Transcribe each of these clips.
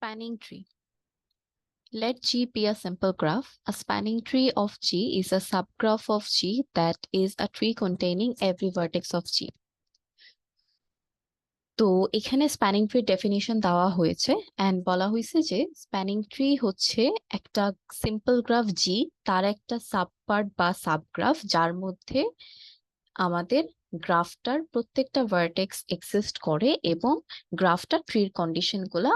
Spanning tree. Let G be a simple graph. A spanning tree of G is a subgraph of G that is a tree containing every vertex of G. তো এখানে spanning tree definition দেওয়া হয়েছে and বলা হয়েছে যে spanning tree হচ্ছে একটা simple graph জি, তার একটা সাবপার্ট বা সাবগ্রাফ যার মধ্যে আমাদের গ্রাফটার প্রত্যেকটা ভার্টেক্স এক্সিস্ট করে এবং গ্রাফটা ট্রির কন্ডিশন গুলা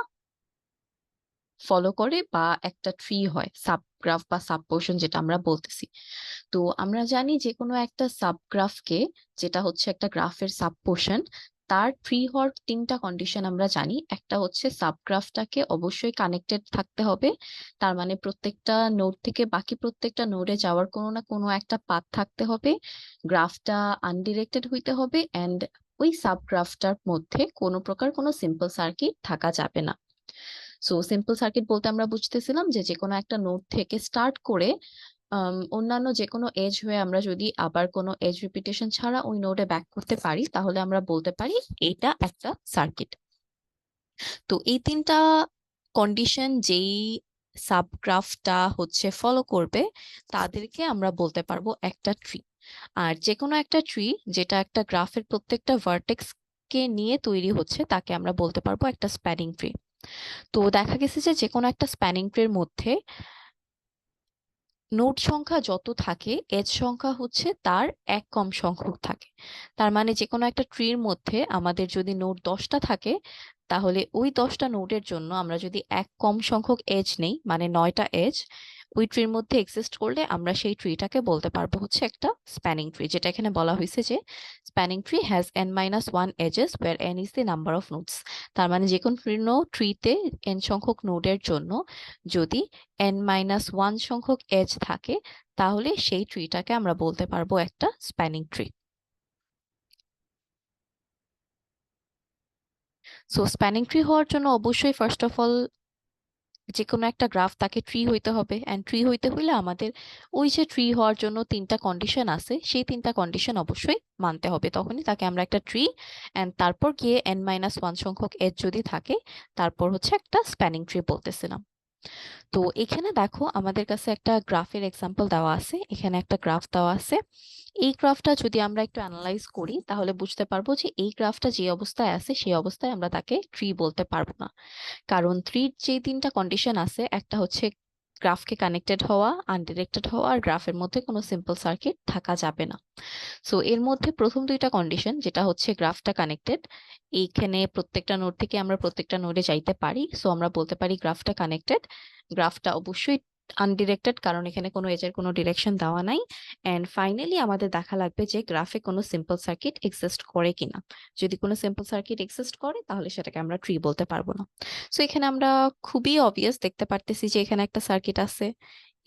ফলো করে বা একটা ট্রি হয়, সাবগ্রাফ বা সাবপোর্শন যেটা আমরা বলতেছি। তো আমরা জানি যে কোনো একটা সাবগ্রাফকে, যেটা হচ্ছে একটা গ্রাফের সাবপোর্শন, তার ট্রি হওয়ার তিনটা কন্ডিশন আমরা জানি। একটা হচ্ছে সাবগ্রাফটাকে অবশ্যই কানেক্টেড থাকতে হবে, তার মানে প্রত্যেকটা নোড থেকে বাকি প্রত্যেকটা নোডে যাওয়ার কোনো না কোনো একটা পাথ থাকতে হবে, গ্রাফটা আনডিরেক্টেড হইতে হবে এন্ড ওই সাবগ্রাফটার মধ্যে কোনো প্রকার কোনো সিম্পল সার্কিট থাকা যাবে না। সো সিম্পল সার্কিট বলতে আমরা বুঝতেছিলাম যে যে কোনো একটা নোড থেকে স্টার্ট করে অন্যান্য যে কোনো এজ হয়ে আমরা যদি আবার কোনো এজ রিপিটেশন ছাড়া ওই নোডে ব্যাক করতে পারি তাহলে আমরা বলতে পারি এটা একটা সার্কিট। তো এই তিনটা কন্ডিশন যেই সাবগ্রাফটা হচ্ছে ফলো করবে তাদেরকে আমরা বলতে পারবো একটা ট্রি। আর যে কোনো একটা ট্রি যেটা একটা গ্রাফের প্রত্যেকটা ভার্টেক্স কে নিয়ে তৈরি হচ্ছে তাকে আমরা বলতে পারবো একটা স্প্যানিং ট্রি। তো দেখা গেছে যে যে কোনো একটা স্প্যানিং ট্রির মধ্যে নোড সংখ্যা যত থাকে এজ সংখ্যা হচ্ছে তার এক কম সংখ্যক থাকে। তার মানে যে কোনো একটা ট্রির মধ্যে আমাদের যদি নোড 10টা থাকে তাহলে ওই 10টা নোডের জন্য আমরা যদি এক কম সংখ্যক এজ নেই, মানে 9টা এজ ওই ট্রির মধ্যে এক্সিস্ট করলে আমরা সেই ট্রিটাকে বলতে পারবো হচ্ছে একটা স্প্যানিং ট্রি, যেটা এখানে বলা হয়েছে যে spanning tree has n-1 edges where n is the number of nodes। তার মানে যে কোনো ট্রিতে n সংখ্যক নোডের জন্য যদি n-1 সংখ্যক এজ থাকে তাহলে সেই ট্রিটাকে আমরা বলতে পারবো একটা spanning tree. So spanning tree হওয়ার জন্য অবশ্যই ফার্স্ট অফ অল যে কোনো একটা গ্রাফ তাকে ট্রি হইতে হবে, এন্ড ট্রি হইতে হইলে আমাদের ওই যে ট্রি হওয়ার জন্য তিনটা কন্ডিশন আছে সেই তিনটা কন্ডিশন অবশ্যই মানতে হবে, তখনই তাকে আমরা একটা ট্রি এন্ড তারপর গিয়ে n-1 সংখ্যক এজ যদি থাকে তারপর হচ্ছে একটা স্প্যানিং ট্রি বলতেছিলাম। তো এখানে দেখো আমাদের কাছে একটা গ্রাফের এক্সাম্পল দেওয়া আছে, এখানে একটা গ্রাফ দেওয়া আছে। এই গ্রাফটা যদি আমরা একটু অ্যানালাইজ করি তাহলে বুঝতে পারবো যে এই গ্রাফটা যে অবস্থায় আছে সেই অবস্থায় আমরা তাকে ট্রি বলতে পারবো না, কারণ ট্রির যে তিনটা কন্ডিশন আছে, একটা হচ্ছে গ্রাফকে কানেক্টেড হওয়া, আনডিরেক্টেড হওয়া আর গ্রাফের মধ্যে কোনো সিম্পল সার্কিট থাকা যাবে না। সো এর মধ্যে প্রথম দুইটা কন্ডিশন যেটা হচ্ছে গ্রাফটা কানেক্টেড, এইখানে প্রত্যেকটা নোড থেকে আমরা প্রত্যেকটা নোডে যাইতে পারি, সো আমরা বলতে পারি গ্রাফটা কানেক্টেড। গ্রাফটা অবশ্যই আনডিরেক্টেড কারণ এখানে কোনো এজের কোনো ডিরেকশন দেওয়া নাই। এন্ড ফাইনালি আমাদের দেখা লাগবে যে গ্রাফে কোনো সিম্পল সার্কিট এক্সিস্ট করে কিনা। যদি কোনো সিম্পল সার্কিট এক্সিস্ট করে তাহলে সেটাকে আমরা ট্রি বলতে পারবো না। সো এখানে আমরা খুবই অবভিয়াস দেখতে পারতেছি যে এখানে একটা সার্কিট আছে,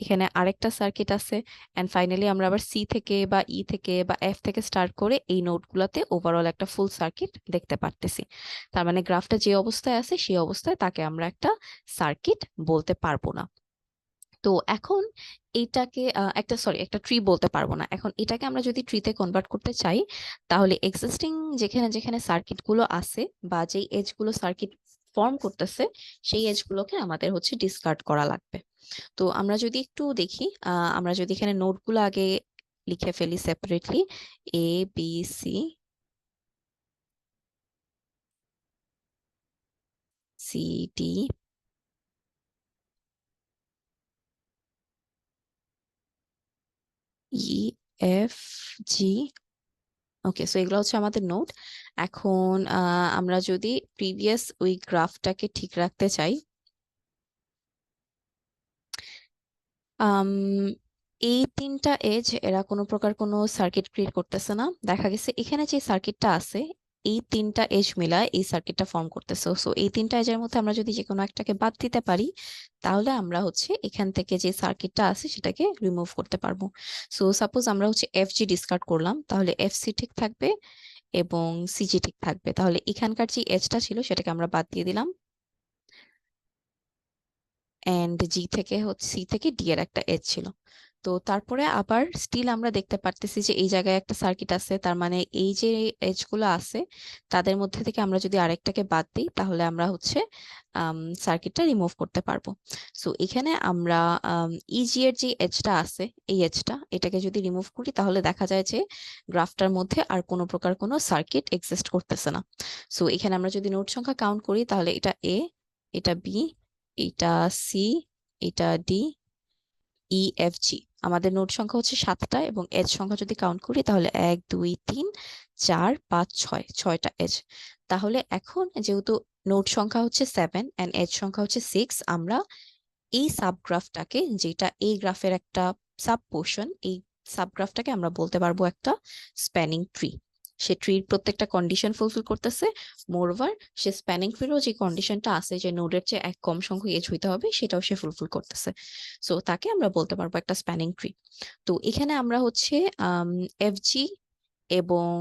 এখানে আরেকটা সার্কিট আছে এন্ড ফাইনালি আমরা আবার সি থেকে বা ই থেকে বা এফ থেকে স্টার্ট করে এই নোডগুলোতে ওভারঅল একটা ফুল সার্কিট দেখতে পারতেছি। তার মানে গ্রাফটা যে অবস্থায় আছে সেই অবস্থায় তাকে আমরা একটা সার্কিট বলতে পারবো না। তো এখন এইটাকে একটা ট্রি বলতে পারবো না। এখন এটাকে আমরা যদি ট্রিতে কনভার্ট করতে চাই তাহলে এক্সিস্টিং যেখানে যেখানে সার্কিট গুলো আছে বা যেই এজ গুলো সার্কিট ফর্ম করতেছে সেই এজ গুলোকে আমাদের হচ্ছে ডিসকার্ড করা লাগবে। তো আমরা যদি একটু দেখি, আমরা যদি এখানে নোট গুলো আগে লিখে ফেলি separately, A B C, C D, E F G. Okay, so এগুলো হচ্ছে আমাদের নোট। এখন আমরা যদি প্রিভিয়াস ওই গ্রাফটাকে ঠিক রাখতে চাই, আম, এই তিনটা এজ এরা কোনো প্রকার কোনো সার্কিট ক্রিয়েট করতেছে না। দেখা গেছে এখানে যে সার্কিটটা আছে এই তিনটা এজ মিলায় এই সার্কিটটা ফর্ম করতেছে। সো এই তিনটা এজের মধ্যে আমরা যদি যে কোনো একটাকে বাদ দিতে পারি তাহলে আমরা হচ্ছে এখান থেকে যে সার্কিটটা আছে সেটাকে রিমুভ করতে পারবো। সো সাপোজ আমরা হচ্ছে এফ জি ডিসকার্ড করলাম, তাহলে এফ সি ঠিক থাকবে এবং সিজি ঠিক থাকবে। তাহলে এখানকার যে এজটা ছিল সেটাকে আমরা বাদ দিয়ে দিলাম এন্ড জি থেকে হচ্ছে সি থেকে ডি এর একটা এজ ছিল। তো তারপরে আবার স্টিল আমরা দেখতে পারতেছি যে এই জায়গায় একটা সার্কিট আছে, তার মানে এই যে এজগুলো আছে তাদের মধ্যে থেকে আমরা যদি আরেকটাকে বাদ দিই তাহলে আমরা হচ্ছে সার্কিটটা রিমুভ করতে পারবো। সো এখানে আমরা ইজি এর যে এজটা আছে, এই এজটা এটাকে যদি রিমুভ করি তাহলে দেখা যায় যে গ্রাফটার মধ্যে আর কোনো প্রকার কোনো সার্কিট এক্সিস্ট করতেছে না। সো এখানে আমরা যদি নোড সংখ্যা কাউন্ট করি তাহলে এটা এ, এটা বি, এটা সি, এটা ডি, ই, এফ, জি। আমাদের নোড সংখ্যা হচ্ছে 7টা এবং এজ সংখ্যা যদি কাউন্ট করি তাহলে 1 2 3 4 5 6, 6টা এজ। তাহলে এখন যেহেতু নোড সংখ্যা হচ্ছে 7 এন্ড এজ সংখ্যা হচ্ছে 6, আমরা এই সাবগ্রাফটাকে, যেটা এই গ্রাফের একটা সাব পোর্শন, এই সাবগ্রাফটাকে আমরা বলতে পারবো একটা স্প্যানিং ট্রি। সে ট্রির প্রত্যেকটা কন্ডিশন ফুলফিল করতেছে। মোরওভার সে স্প্যানিং ট্রিরও যে কন্ডিশনটা আছে যে নোডের চেয়ে এক কম সংখ্যক এজ হইতে হবে সেটাও সে ফুলফিল করতেছে। সো তাকে আমরা বলতে পারবো একটা স্প্যানিং ট্রি। তো এখানে আমরা হচ্ছে এফজি এবং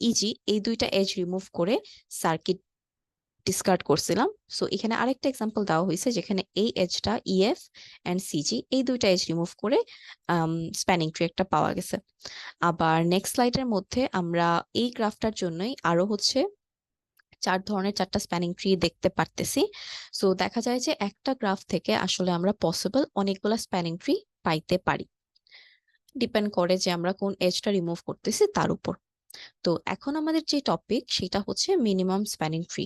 ইজি এই দুইটা এজ রিমুভ করে সার্কিট ডিসকার্ড করছিলাম। সো এখানে আরেকটা এক্সাম্পল দেওয়া হয়েছে যেখানে এই এজটা ইএফ এন্ড সিজি এই দুইটা এজ রিমুভ করে স্প্যানিং ট্রি একটা পাওয়া গেছে। আবার নেক্সট স্লাইডের মধ্যে আমরা এই গ্রাফটার জন্যই আরো হচ্ছে 4 ধরনের 4টা স্প্যানিং ট্রি দেখতে পারতেছি। সো দেখা যায় যে একটা গ্রাফ থেকে আসলে আমরা পসিবল অনেকগুলা স্প্যানিং ট্রি পাইতে পারি, ডিপেন্ড করে যে আমরা কোন এজটা রিমুভ করতেছি তার উপর। তো এখন আমাদের যে টপিক সেটা হচ্ছে মিনিমাম স্প্যানিং ট্রি।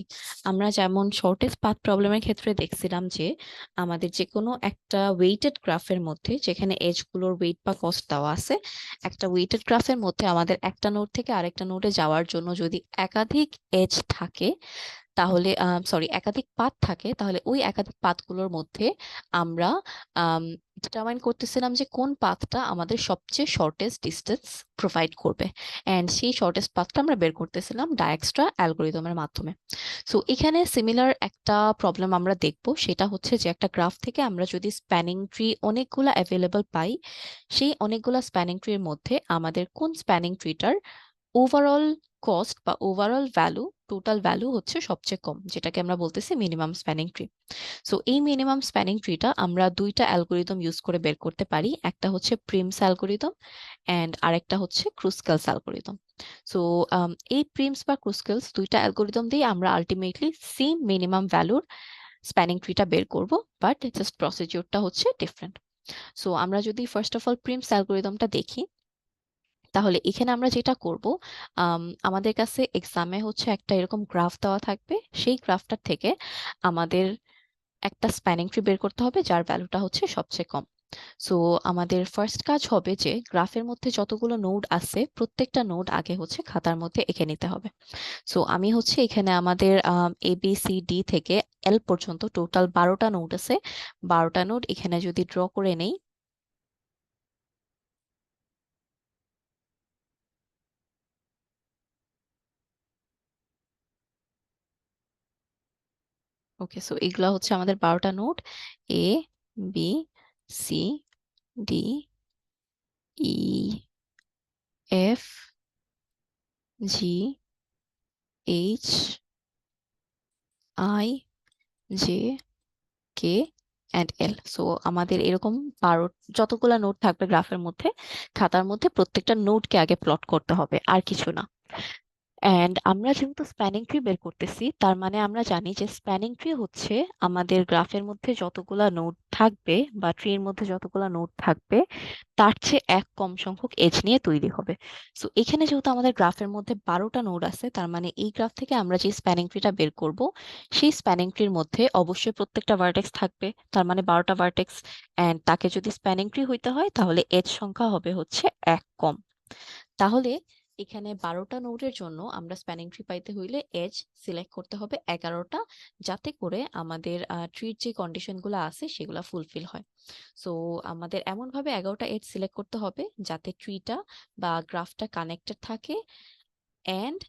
আমরা যেমন শর্টেস্ট পাথ প্রবলেমের ক্ষেত্রে দেখছিলাম যে আমাদের যে কোনো একটা ওয়েটেড গ্রাফের মধ্যে যেখানে এজ গুলোর ওয়েট বা কস্ট দেওয়া আছে, একটা ওয়েটেড গ্রাফের মধ্যে আমাদের একটা নোড থেকে আরেকটা নোডে যাওয়ার জন্য যদি একাধিক এজ থাকে তাহলে একাধিক পাথ থাকে তাহলে ওই একাধিক পাথগুলোর মধ্যে আমরা ডিটারমাইন করতেছিলাম যে কোন পাথটা আমাদের সবচেয়ে শর্টেস্ট ডিস্টেন্স প্রোভাইড করবে, এন্ড সেই শর্টেস্ট পাথটা আমরা বের করতেছিলাম ডায়াক্সট্রা অ্যালগোরিদমের মাধ্যমে। সো এখানে সিমিলার একটা প্রবলেম আমরা দেখব, সেটা হচ্ছে যে একটা গ্রাফ থেকে আমরা যদি স্প্যানিং ট্রি অনেকগুলো অ্যাভেলেবল পাই, সেই অনেকগুলো স্প্যানিং ট্রির মধ্যে আমাদের কোন স্প্যানিং ট্রিটার ওভারঅল কস্ট বা ওভারঅল ভ্যালু, টোটাল ভ্যালু হচ্ছে সবচেয়ে কম, যেটাকে আমরা বলতেছি মিনিমাম স্প্যানিং ট্রি। সো এই মিনিমাম স্প্যানিং ট্রিটা আমরা দুইটা অ্যালগোরিদম ইউজ করে বের করতে পারি, একটা হচ্ছে প্রিমস অ্যালগোরিদম এন্ড আরেকটা হচ্ছে ক্রুস্কালস অ্যালগোরিদম। সো এই প্রিমস বা ক্রুস্কালস দুইটা অ্যালগোরিদম দিয়ে আমরা আলটিমেটলি সেম মিনিমাম ভ্যালুর স্প্যানিং ট্রিটা বের করব, বাট জাস্ট প্রসিডিউরটা হচ্ছে ডিফারেন্ট। সো আমরা যদি ফার্স্ট অফ অল প্রিমস অ্যালগোরিদমটা দেখি তাহলে এখানে আমরা যেটা করব, আমাদের কাছে এক্সামে হচ্ছে একটা এরকম গ্রাফ দেওয়া থাকবে, সেই গ্রাফটার থেকে আমাদের একটা স্প্যানিং ট্রি বের করতে হবে যার ভ্যালুটা হচ্ছে সবচেয়ে কম। সো আমাদের ফার্স্ট কাজ হবে যে গ্রাফের মধ্যে যতগুলো নোড আছে প্রত্যেকটা নোড আগে হচ্ছে খাতার মধ্যে এঁকে নিতে হবে। সো আমি হচ্ছে এখানে আমাদের এ বি সি ডি থেকে এল পর্যন্ত টোটাল 12টা নোড আছে, 12টা নোড এখানে যদি ড্র করে নেই। ওকে, সো এগুলা হচ্ছে আমাদের 12টা node, A B C D E F G H I J K and L. So আমাদের এরকম যতগুলা নোড থাকবে গ্রাফের মধ্যে, খাতার মধ্যে প্রত্যেকটা নোডকে আগে প্লট করতে হবে, আর কিছু না। এন্ড আমরা যেহেতু স্প্যানিং ট্রি বের করতেছি তার মানে আমরা জানি যে স্প্যানিং ট্রি হচ্ছে আমাদের গ্রাফের মধ্যে যতগুলা নোড থাকবে বা ট্রির মধ্যে যতগুলা নোড থাকবে তার চেয়ে এক কম সংখ্যক এজ নিয়ে তৈরি হবে। সো এখানে যেহেতু আমাদের গ্রাফের মধ্যে 12টা নোড আছে তার মানে এই গ্রাফ থেকে আমরা যে স্প্যানিং ট্রিটা বের করব সেই স্প্যানিং ট্রির মধ্যে অবশ্যই প্রত্যেকটা ভার্টেক্স থাকবে, তার মানে 12টা ভার্টেক্স। এন্ড তাকে যদি স্প্যানিং ট্রি হইতে হয় তাহলে এজ সংখ্যা হবে হচ্ছে এক কম। তাহলে এখানে 12টা নোডের জন্য আমরা স্প্যানিং ট্রি পাইতে হইলে এজ সিলেক্ট করতে হবে 11টা, যাতে করে আমাদের ট্রির যে কন্ডিশন গুলো আছে সেগুলো ফুলফিল হয়। সো আমাদের এমন ভাবে 11টা এজ সিলেক্ট করতে হবে যাতে ট্রিটা বা গ্রাফটা কানেক্টেড থাকে, এন্ড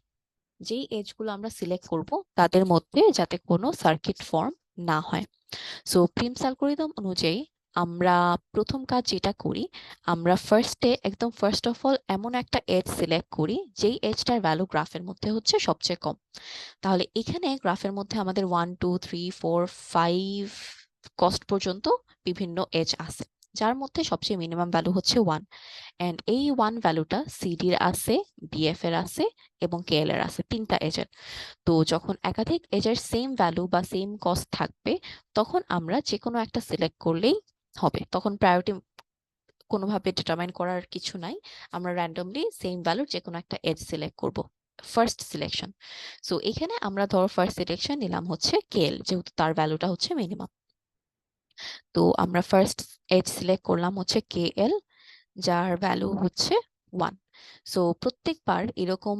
যেই এজ গুলো আমরা সিলেক্ট করব তাদের মধ্যে যাতে কোনো সার্কিট ফর্ম না হয়। সো প্রিমস অ্যালগোরিদম অনুযায়ী আমরা প্রথম কাজ যেটা করি, আমরা একদম ফার্স্ট অফ অল এমন একটা এজ সিলেক্ট করি যেই এজটার ভ্যালু গ্রাফের মধ্যে হচ্ছে সবচেয়ে কম। তাহলে এখানে গ্রাফের মধ্যে আমাদের 1 2 3 4 5 কস্ট পর্যন্ত বিভিন্ন এজ আছে। যার মধ্যে সবচেয়ে মিনিমাম ভ্যালু হচ্ছে 1, এন্ড এই 1 ভ্যালুটা সিডির আছে, বিএফ এর আছে এবং কেএল এর আছে, তিনটা এজের। তো যখন একাধিক এজের সেম ভ্যালু বা সেম কস্ট থাকবে, তখন আমরা যে কোনো একটা সিলেক্ট করলেই হবে। তখন প্রায়োরিটি কোনোভাবে ডিটারমাইন করার কিছু নাই, আমরা র্যান্ডমলি সেম ভ্যালুর যে কোনো একটা এজ সিলেক্ট করব, ফার্স্ট সিলেকশন। সো এখানে আমরা ধরো ফার্স্ট সিলেকশন নিলাম হচ্ছে কেএল, যেহেতু তার ভ্যালুটা হচ্ছে মিনিমাম। তো আমরা ফার্স্ট এজ সিলেক্ট করলাম হচ্ছে কেএল, যার ভ্যালু হচ্ছে 1। সো প্রত্যেকবার এরকম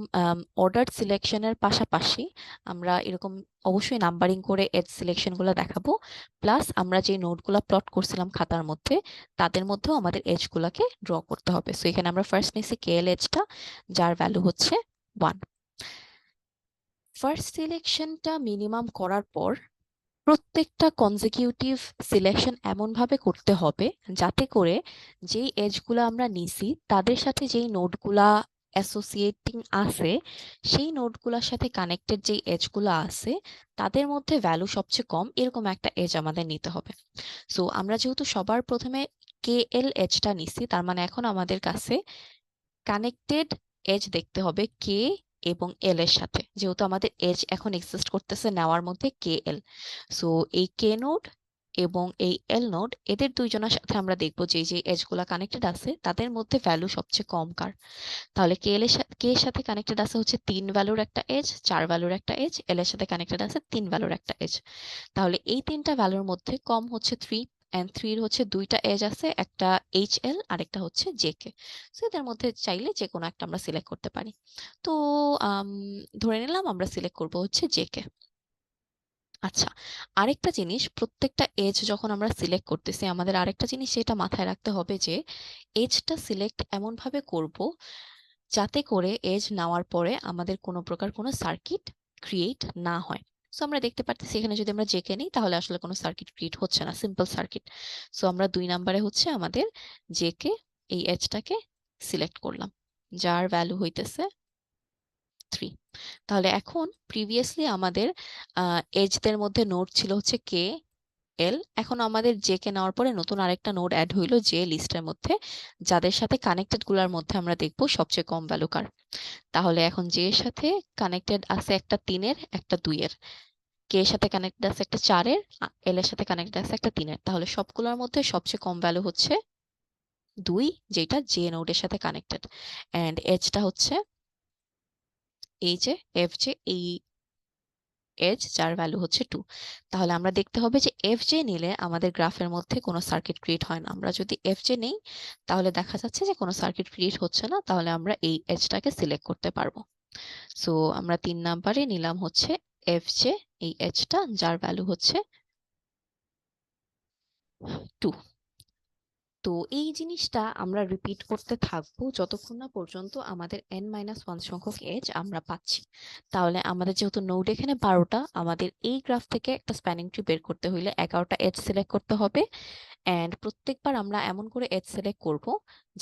অর্ডার সিলেকশনের পাশাপাশি আমরা এরকম অবশ্যই নাম্বারিং করে এজ সিলেকশনগুলো দেখাবো, প্লাস আমরা যে নোটগুলো প্লট করছিলাম খাতার মধ্যে, তাদের মধ্যেও আমাদের এজগুলোকে ড্র করতে হবে। সো এখানে আমরা ফার্স্ট নিছি কেএল এজটা, যার ভ্যালু হচ্ছে 1। ফার্স্ট সিলেকশনটা মিনিমাম করার পর প্রত্যেকটা কনজিকিউটিভ সিলেকশন এমনভাবে করতে হবে যাতে করে যেই এজগুলো আমরা নিছি তাদের সাথে যেই নোডগুলা অ্যাসোসিয়েটিং আছে, সেই নোডগুলোর সাথে কানেক্টেড যেই এজগুলো আছে তাদের মধ্যে ভ্যালু সবচেয়ে কম এরকম একটা এজ আমাদের নিতে হবে। সো আমরা যেহেতু সবার প্রথমে কেএল এজটা নিছি, তার মানে এখন আমাদের কাছে কানেক্টেড এজ দেখতে হবে কে এবং এল এর সাথে, যেহেতু আমাদের এজ এখন এক্সিস্ট করতেছে নেওয়ার মধ্যে কে এল। সো এই কে নোড এবং এই এল নোড, এদের দুইজনের সাথে আমরা দেখবো যে যে এজ গুলা কানেক্টেড আছে তাদের মধ্যে ভ্যালু সবচেয়ে কম কার। তাহলে কে এল এর সাথে, কে এর সাথে কানেক্টেড আছে হচ্ছে 3 ভ্যালুর একটা এজ, 4 ভ্যালুর একটা এজ, এল এর সাথে কানেক্টেড আছে 3 ভ্যালুর একটা এজ। তাহলে এই তিনটা ভ্যালুর মধ্যে কম হচ্ছে 3, এন্ড 3 এর হচ্ছে দুইটা এজ আছে, একটা এইচ এল আর একটা হচ্ছে জে কে। সো এদের মধ্যে চাইলে যে কোনো একটা আমরা সিলেক্ট করতে পারি। তো আম, ধরে নিলাম আমরা সিলেক্ট করব হচ্ছে জে কে। আচ্ছা, আরেকটা জিনিস, প্রত্যেকটা এজ যখন আমরা সিলেক্ট করতেছি আমাদের আরেকটা জিনিস যেটা মাথায় রাখতে হবে যে এজটা সিলেক্ট এমন ভাবে করব যাতে করে এজ নেওয়ার পরে আমাদের কোনো প্রকার কোনো সার্কিট ক্রিয়েট না হয়। সো আমরা দেখতে পাচ্ছি এখানে যদি আমরা জেকে নিই তাহলে আসলে কোনো সার্কিট ক্রিয়েট হচ্ছে না, সিম্পল সার্কিট। সো আমরা 2 নম্বরে হচ্ছে আমাদের জেকে এই এজটাকে সিলেক্ট করলাম, যার ভ্যালু হইতেছে 3। তাহলে এখন প্রিভিয়াসলি আমাদের এজদের মধ্যে নোড ছিল হচ্ছে কে এল, এখন আমাদের জে কে নেওয়ার পরে নতুন আরেকটা নোড অ্যাড হইলো জে লিস্টের মধ্যে, যাদের সাথে কানেক্টেড গুলার মধ্যে আমরা দেখবো সবচেয়ে কম ভ্যালু কার। তাহলে এখন জে এর সাথে কানেক্টেড আছে একটা 3-এর, একটা 2-এর, কে এর সাথে কানেক্টেড আছে একটা 4-এর, এল এর সাথে কানেক্টেড আছে একটা 3-এর। তাহলে সবগুলোর মধ্যে সবচেয়ে কম ভ্যালু হচ্ছে 2, যেটা জে নোডের সাথে কানেক্টেড, এন্ড এজটা হচ্ছে এই যে এফ জে, এই এজ যার ভ্যালু হচ্ছে 2। তাহলে আমরা দেখতে হবে যে এফ জে নিলে আমাদের গ্রাফের মধ্যে কোনো সার্কিট ক্রিয়েট হয় না। আমরা যদি এফ জে নেই তাহলে দেখা যাচ্ছে যে কোনো সার্কিট ক্রিয়েট হচ্ছে না, তাহলে আমরা এই এজটাকে সিলেক্ট করতে পারবো। সো আমরা 3 নাম্বারে নিলাম হচ্ছে এফ জে, এই এজটা যার ভ্যালু হচ্ছে 2। তো এই জিনিসটা আমরা রিপিট করতে থাকবো যতক্ষণ না পর্যন্ত আমাদের n-1 সংখ্যক এজ আমরা পাচ্ছি। তাহলে আমাদের যেহেতু নোড এখানে 12টা, আমাদের এই গ্রাফ থেকে একটা স্প্যানিং ট্রি বের করতে হইলে 11টা এজ সিলেক্ট করতে হবে, এন্ড প্রত্যেকবার আমরা এমন করে এজ সিলেক্ট করব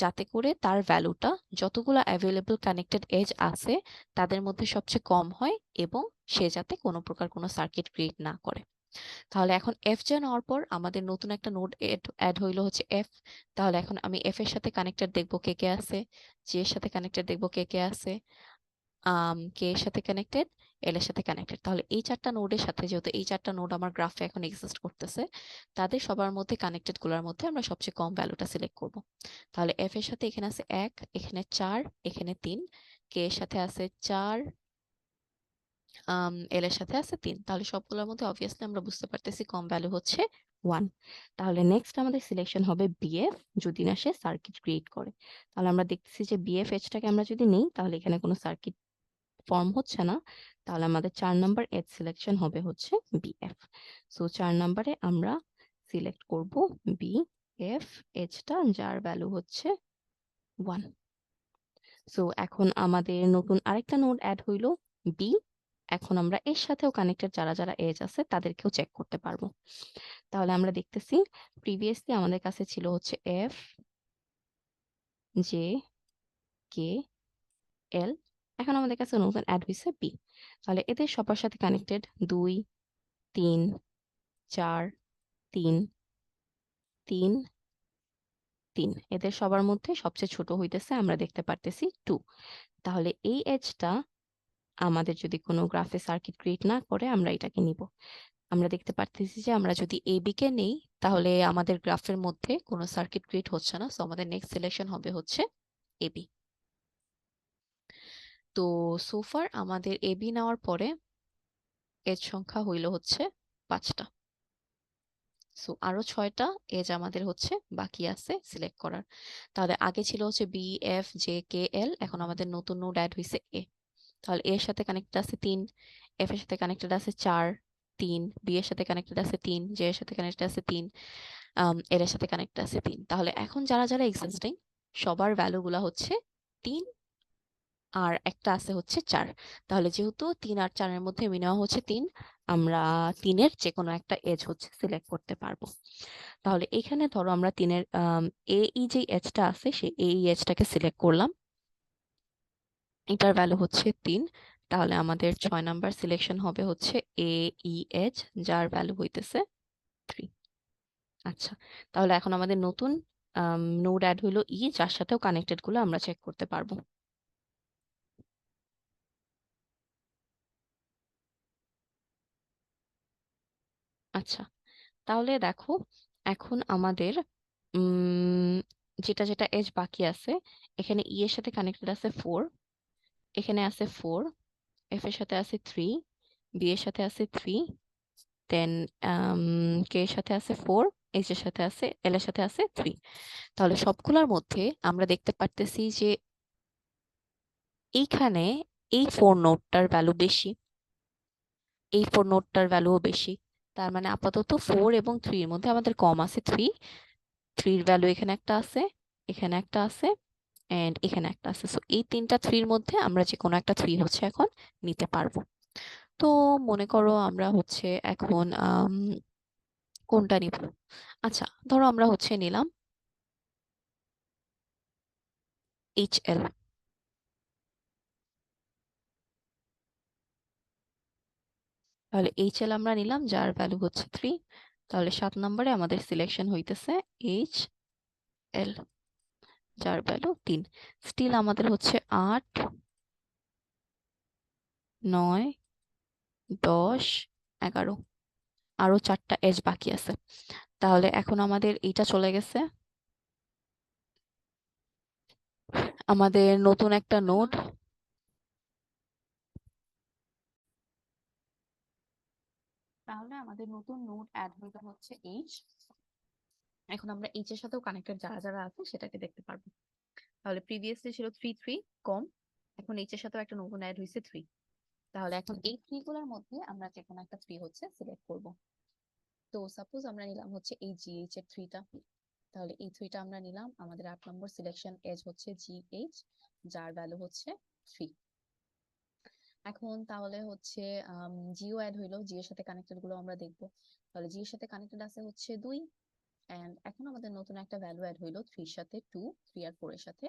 যাতে করে তার ভ্যালুটা যতগুলো অ্যাভেলেবল কানেক্টেড এজ আছে তাদের মধ্যে সবচেয়ে কম হয়, এবং সে যাতে কোনো প্রকার কোনো সার্কিট ক্রিয়েট না করে। তাহলে এখন এফ জে নেওয়ার পর আমাদের নতুন একটা নোড অ্যাড হইলো হচ্ছে এফ। তাহলে এখন আমি এফ এর সাথে কানেক্টেড দেখবো কে কে আছে, জে এর সাথে কানেক্টেড দেখবো কে কে আছে, কে এর সাথে কানেক্টেড, এল এর সাথে কানেক্টেড। তাহলে এই 4টা নোডের সাথে, যেহেতু এই 4টা নোড আমার গ্রাফে এখন এক্সিস্ট করতেছে, তাদের সবার মধ্যে কানেক্টেড গুলোর মধ্যে আমরা সবচেয়ে কম ভ্যালুটা সিলেক্ট করব। তাহলে এফ এর সাথে এখানে আছে 1, এখানে 4, এখানে 3, কে এর সাথে আছে 4, এল এর সাথে আছে 3। তাহলে সবগুলোর মধ্যে অবভিয়াসলি আমরা বুঝতে পারতেছি কম ভ্যালু হচ্ছে 1। তাহলে নেক্সট আমাদের সিলেকশন হবে বিএফ, যদি না সে সার্কিট ক্রিয়েট করে। তাহলে আমরা দেখতেছি যে বিএফ এজটাকে আমরা যদি নেই তাহলে এখানে কোনো সার্কিট ফর্ম হচ্ছে না। তাহলে আমাদের 4 নাম্বার এজ সিলেকশন হবে হচ্ছে বিএফ। সো 4 নাম্বারে আমরা সিলেক্ট করব বিএফ এজটা, যার ভ্যালু হচ্ছে 1। সো এখন আমাদের নতুন আরেকটা নোড অ্যাড হইলো বি। এখন আমরা এর সাথেও কানেক্টেড যারা যারা এজ আছে তাদেরকেও চেক করতে পারবো। তাহলে আমরা দেখতেছি প্রিভিয়াসলি আমাদের কাছে ছিল হচ্ছে এফ জে কে এল, এখন আমাদের কাছে নতুন অ্যাড হয়েছে বি। তাহলে এদের সবার সাথে কানেক্টেড 2, 3, 4, 3, 3, 3, এদের সবার মধ্যে সবচেয়ে ছোট হইতেছে আমরা দেখতে পারতেছি 2। তাহলে এই এজটা আমাদের যদি কোনো গ্রাফে সার্কিট ক্রিয়েট না করে আমরা এটাকে নিব। আমরা দেখতে পারতেছি যে আমরা যদি এবি কে নেই তাহলে আমাদের গ্রাফের মধ্যে কোনো সার্কিট ক্রিয়েট হচ্ছে না, সো আমাদের নেক্সট সিলেকশন হবে হচ্ছে এবি। তো সোফার আমাদের এবি নেওয়ার পরে এজ সংখ্যা হইল হচ্ছে 5টা। সো আরো 6টা এজ আমাদের হচ্ছে বাকি আছে সিলেক্ট করার। তাহলে আগে ছিল হচ্ছে বি এফ জে কে এল, এখন আমাদের নতুন নোড অ্যাড হয়েছে এ। তাহলে এর সাথে কানেক্টেড আছে 3, এফ এর সাথে কানেক্টেড আছে 4, 3, বি এর সাথে কানেক্টেড আছে 3, জে এর সাথে কানেক্টেড আছে 3, এর সাথে কানেক্টেড আছে 3। তাহলে এখন যারা যারা এক্সিস্টিং সবার ভ্যালু গুলা হচ্ছে 3 আর একটা আছে হচ্ছে 4। তাহলে যেহেতু 3 আর 4 এর মধ্যে মিনিমাম হচ্ছে 3, আমরা 3-এর যে কোনো একটা এজ হচ্ছে সিলেক্ট করতে পারবো। তাহলে এখানে ধরো আমরা 3-এর এই যে এজটা আছে সেই এই এজটাকে সিলেক্ট করলাম, এটার ভ্যালু হচ্ছে 3। তাহলে আমাদের 6 নাম্বার সিলেকশন হবে হচ্ছে এ ই এজ, যার ভ্যালু হইতেছে 3। আচ্ছা, তাহলে এখন আমাদের নতুন নোড অ্যাড হইলো ই, যার সাথেও কানেক্টেড গুলো আমরা চেক করতে পারবো। আচ্ছা, তাহলে দেখো এখন আমাদের উম যেটা যেটা এজ বাকি আছে, এখানে ই এর সাথে কানেক্টেড আছে 4, এখানে আছে 4, এফ এর সাথে আছে 3, বি এর সাথে আছে 3, দেন কে এর সাথে আছে 4, এইচ এর সাথে আছে, এল এর সাথে আছে 3। তাহলে সবগুলোর মধ্যে আমরা দেখতে পারতেছি যে এইখানে এই 4 নোটটার ভ্যালু বেশি, এই 4 নোটটার ভ্যালুও বেশি। তার মানে আপাতত 4 এবং 3 এর মধ্যে আমাদের কম আছে 3, 3 এর ভ্যালু এখানে একটা আছে, এখানে একটা আছে, এন্ড এখানে একটা আছে। সো এই তিনটা 3 এর মধ্যে আমরা যে কোনো একটা 3 হচ্ছে এখন নিতে পারবো। তো মনে করো আমরা হচ্ছে এখন কোনটা নিব? আচ্ছা, ধরো আমরা হচ্ছে নিলাম এইচ এল। তাহলে এইচ এল আমরা নিলাম, যার ভ্যালু হচ্ছে 3। তাহলে 7 নম্বরে আমাদের সিলেকশন হইতেছে এইচ এল, যার ভ্যালু 3। স্টিল আমাদের হচ্ছে 8, 9, 10, 11, আরো 4টা এজ বাকি আছে। তাহলে এখন আমাদের এইটা চলে গেছে, আমাদের নতুন একটা নোড। তাহলে আমাদের নতুন নোড অ্যাড হইতে হচ্ছে এইচ। এখন আমরা এইচ এর সাথেও কানেক্টেড যারা যারা আছে সেটাকে দেখতে পারবো। তাহলে প্রিভিয়াসলি ছিল 3 3 কম, এখন এইচ এর সাথেও একটা নতুন অ্যাড হয়েছে 3। তাহলে এখন এই 3 গুলোর মধ্যে আমরা যে কোনো একটা 3 হচ্ছে সিলেক্ট করব। তো সাপোজ আমরা নিলাম হচ্ছে এই জিএইচ এর 3টা। তাহলে এই 3টা আমরা নিলাম, আমাদের 8 নম্বর সিলেকশন এজ হচ্ছে জিএইচ, যার ভ্যালু হচ্ছে 3। এখন তাহলে হচ্ছে জিও অ্যাড হইলো, জি এর সাথে কানেক্টেড গুলো আমরা দেখবো। তাহলে জি এর সাথে কানেক্টেড আছে হচ্ছে 2, এন্ড এখন আমাদের নতুন একটা ভ্যালু অ্যাড হইলো 3 এর সাথে 2, 3 আর 4 এর সাথে,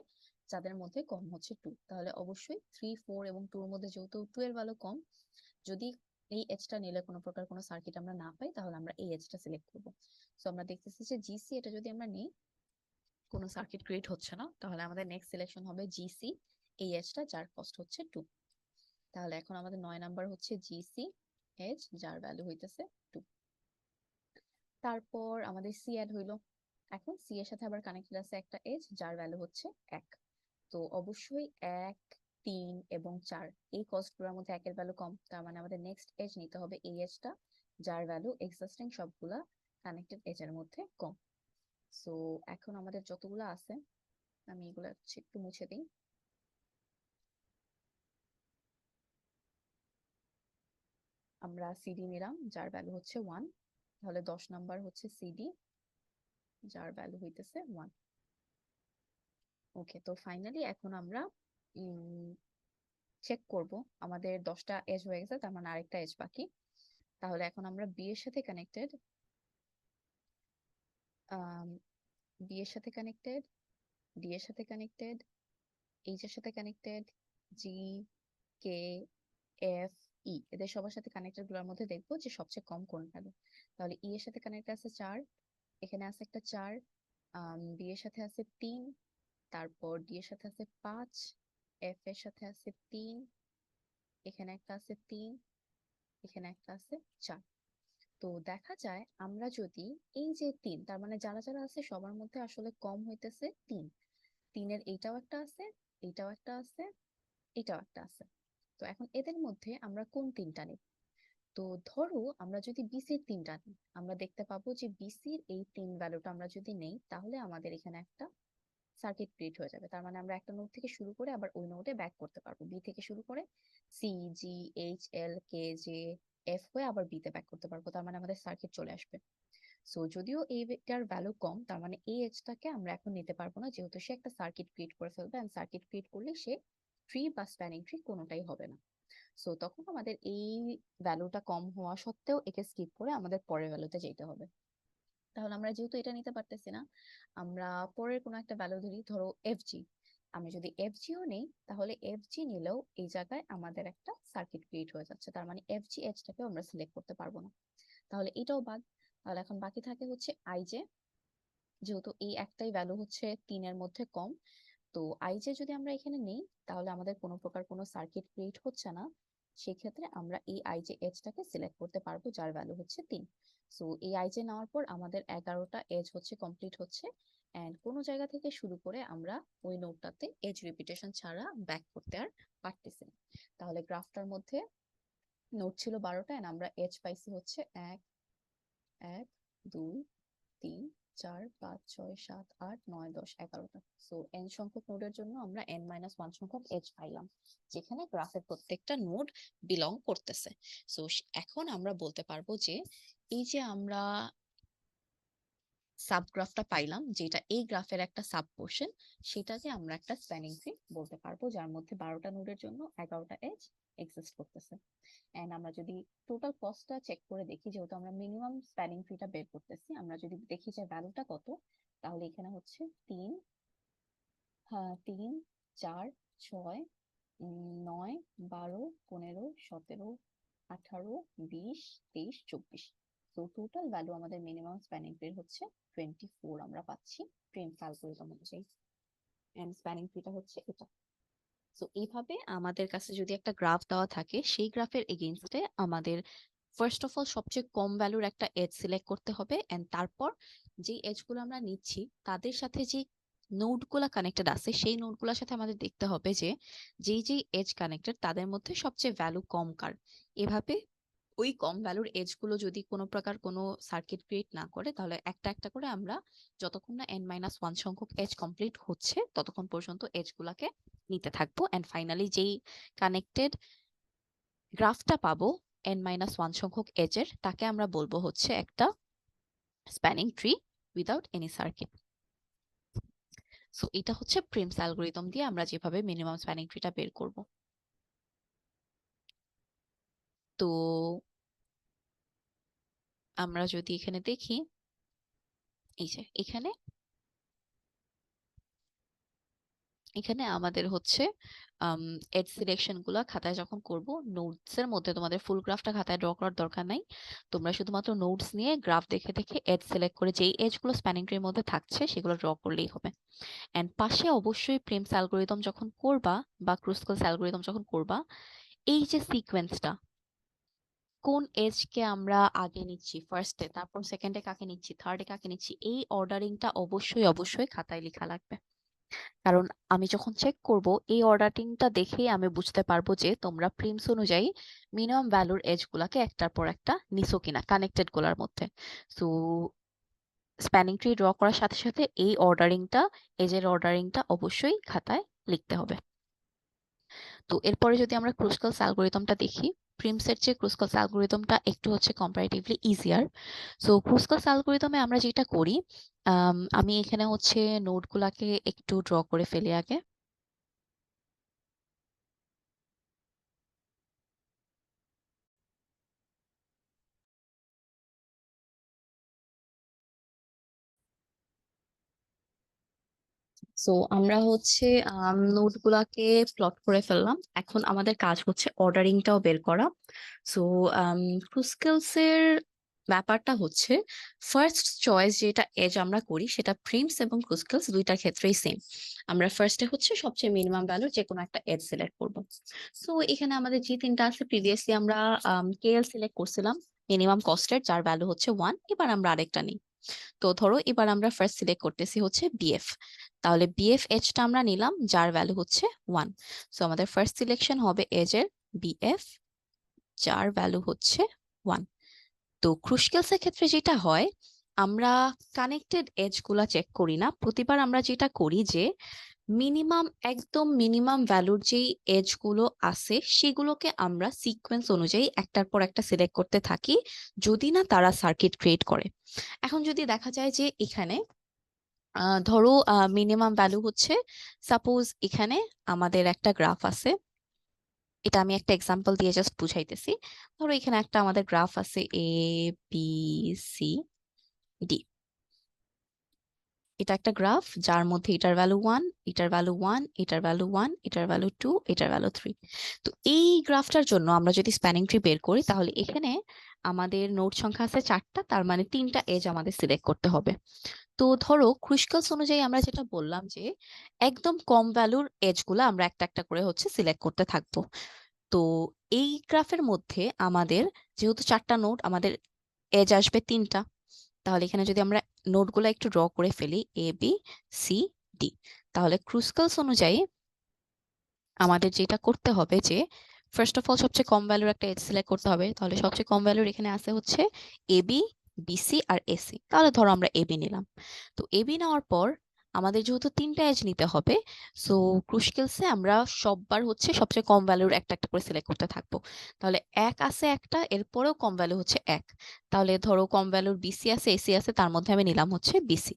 যাদের মধ্যে কম হচ্ছে 2। তাহলে অবশ্যই 3, 4 এবং 2 এর মধ্যে যেহেতু 2 এর ভ্যালু কম, যদি এই এজটা নিলে কোনো প্রকার কোনো সার্কিট আমরা না পাই তাহলে আমরা এই এজটা সিলেক্ট করব। সো আমরা দেখতেছি যে জিসি এটা যদি আমরা নেই কোনো সার্কিট ক্রিয়েট হচ্ছে না, তাহলে আমাদের নেক্সট সিলেকশন হবে জিসি, এই এজটা যার কস্ট হচ্ছে 2। তাহলে এখন আমাদের 9 নাম্বার হচ্ছে জিসি এজ, যার ভ্যালু হইতেছে 2। তারপর আমাদের সি অ্যাড হইলো, এখন সি এর সাথে আবার কানেক্টেড আছে একটা এজ, যার ভ্যালু হচ্ছে 1। তো অবশ্যই 1, 3 এবং 4 এই কস্টগুলোর মধ্যে 1 এর ভ্যালু কম, তার মানে আমাদের নেক্সট এজ নিতে হবে এই এজটা, যার ভ্যালু এক্সিস্টিং সবগুলা কানেক্টেড এজের মধ্যে কম। সো এখন আমাদের যতগুলো আছে আমি এগুলো একটু মুছে দিই। আমরা সিডি নিলাম, যার ভ্যালু হচ্ছে 1। তাহলে 10 নাম্বার হচ্ছে সিডি, যার ভ্যালু হইতেছে 1। ওকে, তো ফাইনালি এখন আমরা চেক করব, আমাদের 10টা এজ হয়ে গেছে, তার মানে আরেকটা এজ বাকি। তাহলে এখন আমরা বি এর সাথে কানেক্টেড, বি এর সাথে কানেক্টেড, ডি এর সাথে কানেক্টেড, এইচ এর সাথে কানেক্টেড, জি, কে, এফ, ই এদের সবার সাথে কানেক্টেড গুলোর মধ্যে দেখবো যে সবচেয়ে কম কোন ভ্যালু। তাহলে ই এর সাথে কানেক্ট আছে 4, এখানে আছে একটা 4, বি এর সাথে আছে 3, তারপর ডি এর সাথে আছে 5, এফ এর সাথে আছে 3, এখানে একটা আছে 3, এখানে একটা আছে 4। তো দেখা যায় আমরা যদি এই যে 3, তার মানে যারা যারা আছে সবার মধ্যে আসলে কম হইতেছে 3। 3-এর এইটাও একটা আছে, এইটাও একটা আছে, এটাও একটা আছে। তো এখন এদের মধ্যে আমরা কোন 3টা নিব? তো ধরো আমরা যদি বিসির 3টা নিই, আমরা দেখতে পাবো যে বিসির এই 3 ভ্যালুটা আমরা যদি নেই, তাহলে আমাদের এখানে একটা সার্কিট ক্রিয়েট হয়ে যাবে। তার মানে আমরা একটা নোড থেকে শুরু করে আবার ওই নোডে ব্যাক করতে পারবো। বি থেকে শুরু করে সি, জি, এইচ, এল, কে, জে, এফ হয়ে আবার বি তে ব্যাক করতে পারবো। তার মানে আমাদের সার্কিট চলে আসবে। সো যদিও এইটার ভ্যালু কম, তার মানে এই এজটাকে আমরা এখন নিতে পারবো না, যেহেতু সে একটা সার্কিট ক্রিয়েট করে ফেলবে, এন্ড সার্কিট ক্রিয়েট করলে সে ট্রি বা স্প্যানিং ট্রি কোনোটাই হবে না। সো তখন আমাদের এই ভ্যালুটা কম হওয়া সত্ত্বেও একে স্কিপ করে আমাদের পরের ভ্যালুতে যেতে হবে। তাহলে আমরা যেহেতু এটা নিতে পারতেছি না, আমরা পরের কোনো একটা ভ্যালু ধরি, ধরো এফ জি। আমি যদি এফ জিও নেই, তাহলে এফ জি নিলেও এই জায়গায় আমাদের একটা সার্কিট ক্রিয়েট হয়ে যাচ্ছে। তার মানে এফ জি এজটাকে আমরা সিলেক্ট করতে পারবো না। তাহলে এটাও বাদ। তাহলে এখন বাকি থাকে হচ্ছে আই জে। যেহেতু এই একটাই ভ্যালু হচ্ছে 3-এর মধ্যে কম, তো আইজে যদি আমরা এখানে নেই, তাহলে আমাদের কোনো প্রকার কোনো সার্কিট ক্রিয়েট হচ্ছে না। সেক্ষেত্রে আমরা এই আইজে এজটাকে সিলেক্ট করতে পারবো, যার ভ্যালু হচ্ছে 3। সো এই আইজে নেওয়ার পর আমাদের 11টা এজ হচ্ছে কমপ্লিট হচ্ছে। এন্ড কোনো জায়গা থেকে শুরু করে আমরা ওই নোডটাতে এজ রিপিটেশন ছাড়া ব্যাক করতে আর পারতেছি না। তাহলে গ্রাফটার মধ্যে নোড ছিল 12টা, এন্ড আমরা এজ পাইছি হচ্ছে 1, 1, 2, 3, 4, 5, 6, 7, 8, 9, 10, 11টা। সো n সংখ্যক নোডের জন্য আমরা n-1 সংখ্যক এজ পাইলাম, যেখানে গ্রাফের প্রত্যেকটা নোড বিলং করতেছে। সো এখন আমরা বলতে পারবো যে এই যে আমরা সাবগ্রাফটা পাইলাম, যেটা এই গ্রাফের একটা সাব পোর্শন, সেটাকে আমরা একটা স্প্যানিং ট্রি বলতে পারবো, যার মধ্যে 12টা নোডের জন্য 11টা এজ এক্সিস্ট করতেছে। এন্ড আমরা যদি টোটাল কস্টটা চেক করে দেখি, যেহেতু আমরা মিনিমাম স্প্যানিং ট্রিটা বের করতেছি, আমরা যদি দেখি যে ভ্যালুটা কত, তাহলে এখানে হচ্ছে 3, হ্যাঁ 3, 4, 6, 9, 12, 15, 17, 18, 20, 23, 24। তো টোটাল ভ্যালু আমাদের মিনিমাম স্প্যানিং ট্রি হচ্ছে 24 আমরা পাচ্ছি প্রিমস অ্যালগরিদম অনুযায়ী। এন্ড স্প্যানিং ট্রিটা হচ্ছে এটা। সো এইভাবে আমাদের কাছে যদি একটা গ্রাফ দেওয়া থাকে, সেই গ্রাফের এগেইনস্টে আমাদের ফার্স্ট অফ অল সবচেয়ে কম ভ্যালুর একটা এজ সিলেক্ট করতে হবে, এন্ড তারপর যে এজগুলো আমরা নিচ্ছি তাদের সাথে যে নোডগুলো কানেক্টেড আছে, সেই নোডগুলোর সাথে আমাদের দেখতে হবে যে যেই যেই এজ কানেক্টেড তাদের মধ্যে সবচেয়ে ভ্যালু কম কার। এভাবে ওই কম ভ্যালুর এজগুলো যদি কোনো প্রকার কোনো সার্কিট ক্রিয়েট না করে, তাহলে একটা একটা করে আমরা যতক্ষণ না n-1 সংখ্যক এজ কমপ্লিট হচ্ছে ততক্ষণ পর্যন্ত এজগুলোকে নিতে থাকবো। এন্ড ফাইনালি যেই কানেক্টেড গ্রাফটা পাবো n-1 সংখ্যক এজের, তাকে আমরা বলবো হচ্ছে একটা spanning tree without any circuit. So এটা হচ্ছে প্রিমস অ্যালগরিদম দিয়ে আমরা যেভাবে মিনিমাম স্প্যানিং ট্রিটা বের করব। তো আমরা যদি এখানে দেখি, এই যে এখানে এখানে আমাদের হচ্ছে এড সিলেকশন গুলা খাতায় যখন করব, নোটস এর মধ্যে তোমাদের ফুল গ্রাফটা খাতায় ড্র করার দরকার নাই। তোমরা শুধুমাত্র নোটস নিয়ে গ্রাফ দেখে দেখে এড সিলেক্ট করে যেই এজ গুলো স্প্যানিং ট্রির মধ্যে থাকছে সেগুলো ড্র করলেই হবে। এন্ড পাশে অবশ্যই প্রিমস অ্যালগরিদম যখন করবা বা ক্রুস্কালস অ্যালগরিদম যখন করবা, এই যে সিকোয়েন্সটা, কোন এজ কে আমরা আগে নিচ্ছি ফার্স্টে, তারপর সেকেন্ডে কাকে নিচ্ছি, থার্ডে কাকে নিচ্ছি, এই অর্ডারিংটা অবশ্যই অবশ্যই খাতায় লেখা লাগবে। কারণ আমি যখন চেক করব, এই অর্ডারিংটা দেখেই আমি বুঝতে পারবো যে তোমরা প্রিমস অনুযায়ী মিনিমাম ভ্যালুর এজ গুলাকে একটার পর একটা নিছো কিনা কানেক্টেড গুলার মধ্যে। সো স্প্যানিং ট্রি ড্র করার সাথে সাথে এই অর্ডারিংটা, এজের অর্ডারিংটা অবশ্যই খাতায় লিখতে হবে। তো এরপরে যদি আমরা ক্রুস্কালস অ্যালগরিদমটা দেখি, প্রিমসের চেয়ে ক্রুস্কালস অ্যালগরিদমটা একটু হচ্ছে কম্পারেটিভলি ইজিয়ার। সো ক্রুস্কালস অ্যালগরিদমে আমরা যেটা করি, আমি এখানে হচ্ছে নোটগুলাকে একটু ড্র করে ফেলি আগে। সো আমরা হচ্ছে নোটগুলাকে প্লট করে ফেললাম, এখন আমাদের কাজ হচ্ছে অর্ডারিংটাও বের করা। সো ক্রুস্কালস এর ব্যাপারটা হচ্ছে ফার্স্ট চয়েস যেটা এজ আমরা করি সেটা প্রিমস এবং ক্রুস্কেলস দুইটার ক্ষেত্রেই সেম। আমরা ফার্স্টে হচ্ছে সবচেয়ে মিনিমাম ভ্যালুর যে কোনো একটা এজ সিলেক্ট করব। সো এখানে আমাদের যে তিনটা আছে প্রিভিয়াসলি আমরা কেএল সিলেক্ট করছিলাম মিনিমাম কস্টের, যার ভ্যালু হচ্ছে 1। এবার আমরা আরেকটা নিই। তো ধরো এবার আমরা ফার্স্ট সিলেক্ট করতেছি হচ্ছে বিএফ। তাহলে বিএফ এজটা আমরা নিলাম যার ভ্যালু হচ্ছে 1। সো আমাদের ফার্স্ট সিলেকশন হবে এজ এর বিএফ, যার ভ্যালু হচ্ছে 1। তো ক্রুশকেলস এর ক্ষেত্রে যেটা হয়, আমরা কানেক্টেড এজ গুলা চেক করি না। প্রতিবার আমরা যেটা করি যে মিনিমাম, একদম মিনিমাম ভ্যালুর যেই এজ গুলো আছে সেগুলোকে আমরা সিকোয়েন্স অনুযায়ী একটার পর একটা সিলেক্ট করতে থাকি, যদি না তারা সার্কিট ক্রিয়েট করে। এখন যদি দেখা যায় যে এখানে ধরো মিনিমাম ভ্যালু হচ্ছে, সাপোজ এখানে আমাদের একটা গ্রাফ আছে, এটা আমি একটা এক্সাম্পল দিয়ে জাস্ট বুঝাইতেছি। ধরো এখানে একটা আমাদের গ্রাফ আছে এ বি সি ডি। এটা একটা গ্রাফ যার মধ্যে এটার ভ্যালু 1, এটার ভ্যালু 1, এটার ভ্যালু 1, এটার ভ্যালু 2, এটার ভ্যালু 3। তো এই গ্রাফটার জন্য আমরা যদি স্প্যানিং ট্রি বের করি, তাহলে এখানে আমাদের নোড সংখ্যা আছে 4টা, তার মানে 3টা এজ আমাদের সিলেক্ট করতে হবে। তো ধরো ক্রুশকালস অনুযায়ী আমরা যেটা বললাম যে একদম কম ভ্যালুর এজ গুলা আমরা একটা একটা করে হচ্ছে সিলেক্ট করতে থাকবো। তো এই গ্রাফের মধ্যে আমাদের যেহেতু 4টা নোড, আমাদের এজ আসবে 3টা। তাহলে এখানে যদি আমরা নোডগুলো একটু ড্র করে ফেলি এ বি সি ডি, তাহলে ক্রুশকালস অনুযায়ী আমাদের যেটা করতে হবে যে ফার্স্ট অফ অল সবচেয়ে কম ভ্যালুর একটা এজ সিলেক্ট করতে হবে। তাহলে সবচেয়ে কম ভ্যালুর এখানে আছে হচ্ছে এবি, বিসি আর এসি। তাহলে ধরো আমরা এবি নিলাম। তো এবি নেওয়ার পর আমাদের যেহেতু 3টা এজ নিতে হবে, সো ক্রুশকেলসে আমরা সববার হচ্ছে সবচেয়ে কম ভ্যালুর একটা একটা করে সিলেক্ট করতে থাকবো। তাহলে এক আছে একটা, এরপরেও কম ভ্যালু হচ্ছে 1। তাহলে ধরো কম ভ্যালুর বিসি আছে, এসি আছে, তার মধ্যে আমি নিলাম হচ্ছে বিসি।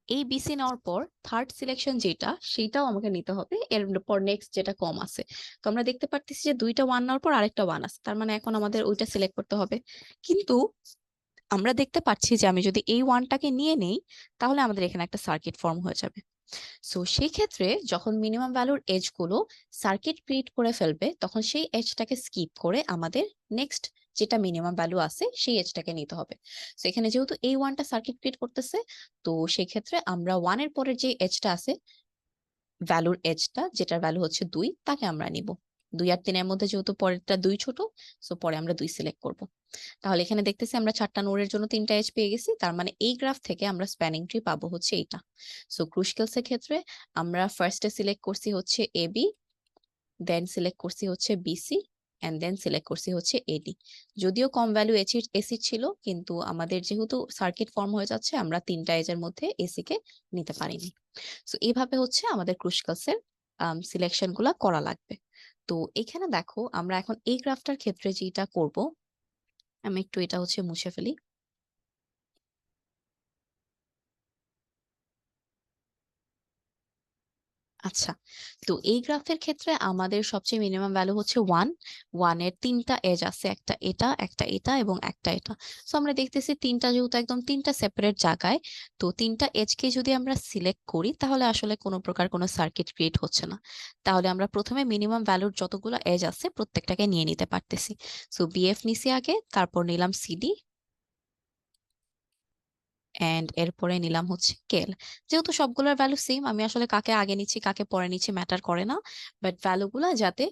এই বিসি নেওয়ার পর থার্ড সিলেকশন যেটা, সেটাও আমাকে নিতে হবে। এরপর নেক্সট যেটা কম আছে, তো আমরা দেখতে পারতেছি যে দুইটা 1 নেওয়ার পর আরেকটা 1 আছে, তার মানে এখন আমাদের ওইটা সিলেক্ট করতে হবে। কিন্তু আমরা দেখতে পাচ্ছি যে আমি যদি এই 1টাকে নিয়ে নেই, তাহলে আমাদের এখানে একটা সার্কিট ফর্ম হয়ে যাবে। সো সেই ক্ষেত্রে যখন মিনিমাম ভ্যালুর এজ গুলো সার্কিট ক্রিয়েট করে ফেলবে, তখন সেই এজটাকে স্কিপ করে আমাদের নেক্সট যেটা মিনিমাম ভ্যালু আছে সেই এজটাকে নিতে হবে। সো এখানে যেহেতু এই 1টা সার্কিট ক্রিয়েট করতেছে, তো সেই ক্ষেত্রে আমরা 1 এর পরের যে এজটা আছে, ভ্যালুর এজটা যেটার ভ্যালু হচ্ছে 2, তাকে আমরা নিব। 2 আর 3 এর মধ্যে যেহেতু পরেরটা 2 ছোট, সো পরে আমরা 2 সিলেক্ট করব। তাহলে এখানে দেখতেছি আমরা 4টা নোডের জন্য 3টা এজ পেয়ে গেছি, তার মানে এই গ্রাফ থেকে আমরা স্প্যানিং ট্রি পাবো হচ্ছে এইটা। সো ক্রুশকেলস এর ক্ষেত্রে আমরা ফার্স্টে সিলেক্ট করছি হচ্ছে এবি, দেন সিলেক্ট করছি হচ্ছে বিসি, এন্ড দেন সিলেক্ট করছি হচ্ছে এডি। যদিও কম ভ্যালু এসি ছিল, কিন্তু আমাদের যেহেতু সার্কিট ফর্ম হয়ে যাচ্ছে, আমরা 3টা এজের মধ্যে এসি কে নিতে পারিনি। সো এইভাবে হচ্ছে আমাদের ক্রুশকালসের সিলেকশন গুলা করা লাগবে। তো এখানে দেখো আমরা এখন এই গ্রাফটার ক্ষেত্রে যেটা করব, আমি একটু এটা হচ্ছে মুছে ফেলি। আচ্ছা, তো এই গ্রাফের ক্ষেত্রে আমাদের সবচেয়ে মিনিমাম ভ্যালু হচ্ছে 1। 1 এর 3টা এজ আছে, একটা এটা, একটা এটা এবং একটা এটা। সো আমরা দেখতেছি 3টা যেহেতু একদম 3টা সেপারেট জায়গায়, তো 3টা এজকে যদি আমরা সিলেক্ট করি, তাহলে আসলে কোনো প্রকার কোনো সার্কিট ক্রিয়েট হচ্ছে না। তাহলে আমরা প্রথমে মিনিমাম ভ্যালুর যতগুলো এজ আছে প্রত্যেকটাকে নিয়ে নিতে পারতেছি। সো বিএফ নিছি আগে, তারপর নিলাম সিডি, এন্ড এরপরে নিলাম হচ্ছে কেল। যেহেতু সবগুলোর ভ্যালু সেম, আমি আসলে কাকে আগে নিচ্ছি কাকে পরে নিচ্ছি ম্যাটার করে না, বাট ভ্যালুগুলা যাতে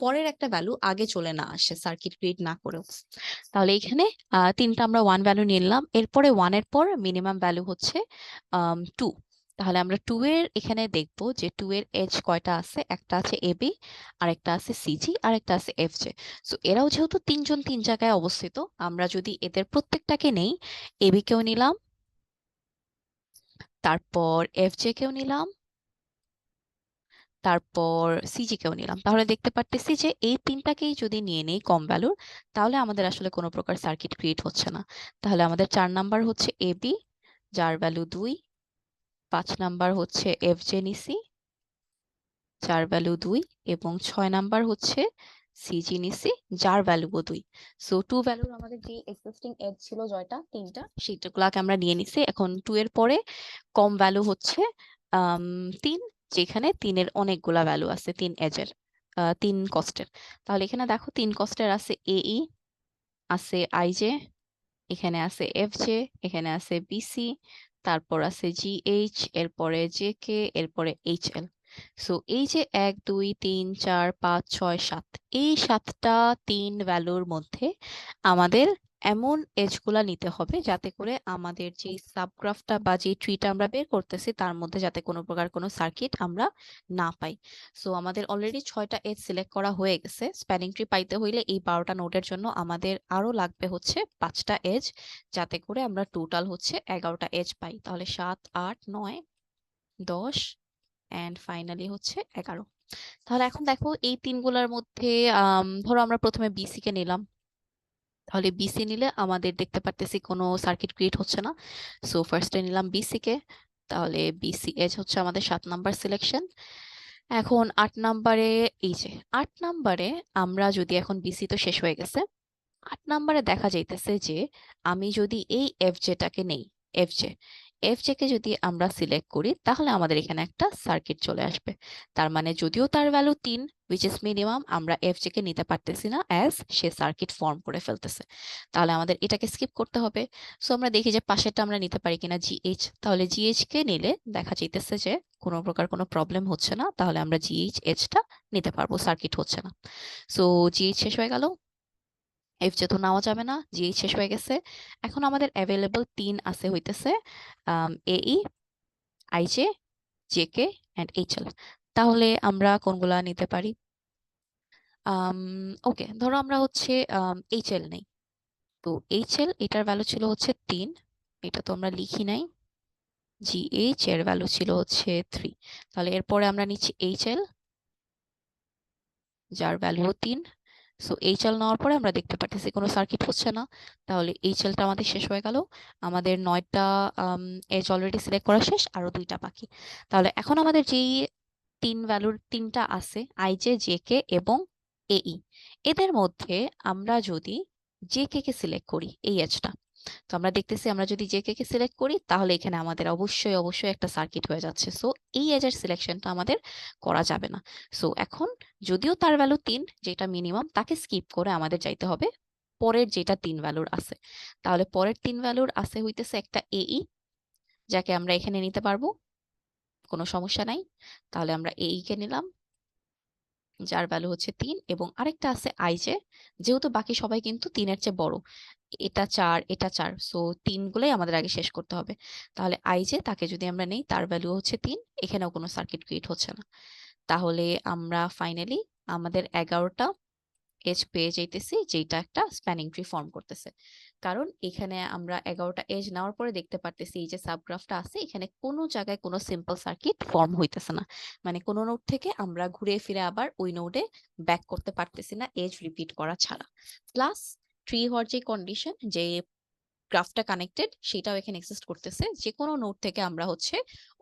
পরের একটা ভ্যালু আগে চলে না আসে সার্কিট ক্রিয়েট না করেও। তাহলে এখানে 3টা আমরা 1 ভ্যালু নিলাম, এরপরে 1 এর পর মিনিমাম ভ্যালু হচ্ছে 2। তাহলে আমরা 2 এর এখানে দেখবো যে 2 এর এজ কয়টা আছে, একটা আছে এবি, আরেকটা আছে সিজি, আরেকটা আছে এফজে। সো এরাও যেহেতু 3জন 3 জায়গায় অবস্থিত, আমরা যদি এদের প্রত্যেকটাকে নেই, এবি কেও নিলাম, তারপর এফজে কেও নিলাম, তারপর সিজি কেও নিলাম, তাহলে দেখতে পারতেছি যে এই 3টাকেই যদি নিয়ে নেই কম ভ্যালুর, তাহলে আমাদের আসলে কোনো প্রকার সার্কিট ক্রিয়েট হচ্ছে না। তাহলে আমাদের 4 নাম্বার হচ্ছে এবি, যার ভ্যালু 2। 5 নাম্বার হচ্ছে এফজে নিছি, যার ভ্যালু 2। এবং 6 নাম্বার হচ্ছে সিজি নিছি, যার ভ্যালু 2। সো 2 ভ্যালুর আমাদের যে এক্সিস্টিং এজ ছিল জয়টা 3টা, সেইটাগুলোকে আমরা নিয়ে নিছি। এখন 2 এর পরে কম ভ্যালু হচ্ছে 3, যেখানে 3 এর অনেকগুলা ভ্যালু আছে, 3 এজের, 3 কস্টের। তাহলে এখানে দেখো 3 কস্টের আছে এই, আছে আইজে, এখানে আছে এফ জে, এখানে আছে বিসি, তারপর আছে জিএইচ, এরপরে জে কে, এরপরে এইচ এল। সো এই যে 1 2 3 4 5 6 7, এই 7টা 3 ভ্যালুর মধ্যে আমাদের এমন এজগুলা নিতে হবে যাতে করে আমাদের যে সাবগ্রাফটা বা যে ট্রিটা আমরা বের করতেছি তার মধ্যে যাতে কোনো প্রকার কোনো সার্কিট আমরা না পাই। সো আমাদের অলরেডি 6টা এজ সিলেক্ট করা হয়ে গেছে। স্প্যানিং ট্রি পাইতে হইলে এই 12টা নোডের জন্য আমাদের আরো লাগবে হচ্ছে 5টা এজ, যাতে করে আমরা টোটাল হচ্ছে 11টা এজ পাই। তাহলে 7 8 9 10 এন্ড ফাইনালি হচ্ছে 11। তাহলে এখন দেখো এই তিনগুলোর মধ্যে ধরো আমরা প্রথমে বিসি কে নিলাম। তাহলে বিসি নিলে আমাদের দেখতে পারতেছি কোনো সার্কিট ক্রিয়েট হচ্ছে না। সো ফার্স্টে নিলাম বিসি কে। তাহলে বিসি এজ হচ্ছে আমাদের 7 নাম্বার সিলেকশন। এখন 8 নাম্বারে, এই যে 8 নাম্বারে আমরা যদি এখন বিসি তো শেষ হয়ে গেছে, 8 নাম্বারে দেখা যাইতেছে যে আমি যদি এই এফজেটাকে নেই, এফজে এফজে কে যদি আমরা সিলেক্ট করি তাহলে আমাদের এখানে একটা সার্কিট চলে আসবে। তার মানে যদিও তার ভ্যালু 3 উইচ ইজ মিনিমাম, আমরা এফজে কে নিতে পারতেছি না অ্যাজ সে সার্কিট ফর্ম করে ফেলতেছে। তাহলে আমাদের এটাকে স্কিপ করতে হবে। সো আমরা দেখি যে পাশেরটা আমরা নিতে পারি কিনা, জিএইচ। তাহলে জিএইচ কে নিলে দেখা যাইতেছে যে কোনো প্রকার কোনো প্রবলেম হচ্ছে না, তাহলে আমরা জিএইচ এজটা নিতে পারবো, সার্কিট হচ্ছে না। সো জিএইচ শেষ হয়ে গেল, এফ যেহেতু নেওয়া যাবে না, জিএইচ শেষ হয়ে গেছে। এখন আমাদের অ্যাভেলেবল 3 আছে হইতেছে এই, আইজে, জেকে এন্ড এইচএল। তাহলে আমরা কোনগুলা নিতে পারি? ওকে, ধরো আমরা হচ্ছে এইচএল নেই। তো এইচএল এটার ভ্যালু ছিল হচ্ছে 3, এটা তো আমরা লিখি নাই। জিএইচ এর ভ্যালু ছিল হচ্ছে 3। তাহলে এরপরে আমরা নিচ্ছি এইচএল, যার ভ্যালু 3। সো এইচএল নেওয়ার পরে আমরা দেখতে পাচ্ছি কোনো সার্কিট হচ্ছে না। তাহলে এইচএলটা আমাদের শেষ হয়ে গেল। আমাদের 9টা এজ অলরেডি সিলেক্ট করা শেষ, আরো 2টা বাকি। তাহলে এখন আমাদের যেই 3 ভ্যালুর 3টা আছে, আইজে, জেকে এবং এই, এদের মধ্যে আমরা যদি জেকে কে সিলেক্ট করি এই এজটা, তো আমরা দেখতেছি আমরা যদি জেকে কে সিলেক্ট করি তাহলে এখানে আমাদের অবশ্যই অবশ্যই একটা সার্কিট হয়ে যাচ্ছে। সো এই এজের সিলেকশনটা আমাদের করা যাবে না। সো এখন যদিও তার ভ্যালু 3, যেটা মিনিমাম, তাকে স্কিপ করে আমাদের যাইতে হবে পরের যেটা 3 ভ্যালুর আছে। তাহলে পরের 3 ভ্যালুর আছে হইতেছে একটা এই, যাকে আমরা এখানে নিতে পারবো, কোনো সমস্যা নাই। তাহলে আমরা এই কে নিলাম, যার ভ্যালু হচ্ছে 3, এবং আরেকটা আছে আইজে। যেহেতু বাকি সবাই কিন্তু 3-এর চেয়ে বড়, এটা 4, এটা 4, সো 3 গুলোই আমাদের আগে শেষ করতে হবে। তাহলে আইজে, তাকে যদি আমরা নেই, তার ভ্যালু হচ্ছে 3, এখানেও কোনো সার্কিট ক্রিয়েট হচ্ছে না। তাহলে আমরা ফাইনালি আমাদের 11টা এজ পেয়ে যাইতেছি, যেটা একটা স্প্যানিং ট্রি ফর্ম করতেছে। কারণ এখানে আমরা 11টা এজ নেওয়ার পরে দেখতে পারতেছি এই যে সাবগ্রাফটা আছে, এখানে কোনো জায়গায় কোনো সিম্পল সার্কিট ফর্ম হইতেছে না। মানে কোনো নোড থেকে আমরা ঘুরে ফিরে আবার ওই নোডে ব্যাক করতে পারতেছি না এজ রিপিট করা ছাড়া। প্লাস ট্রি হওয়ার যে কন্ডিশন, যে গ্রাফটা কানেক্টেড, সেটাও এখানে এক্সিস্ট করতেছে। যে কোনো নোড থেকে আমরা হচ্ছে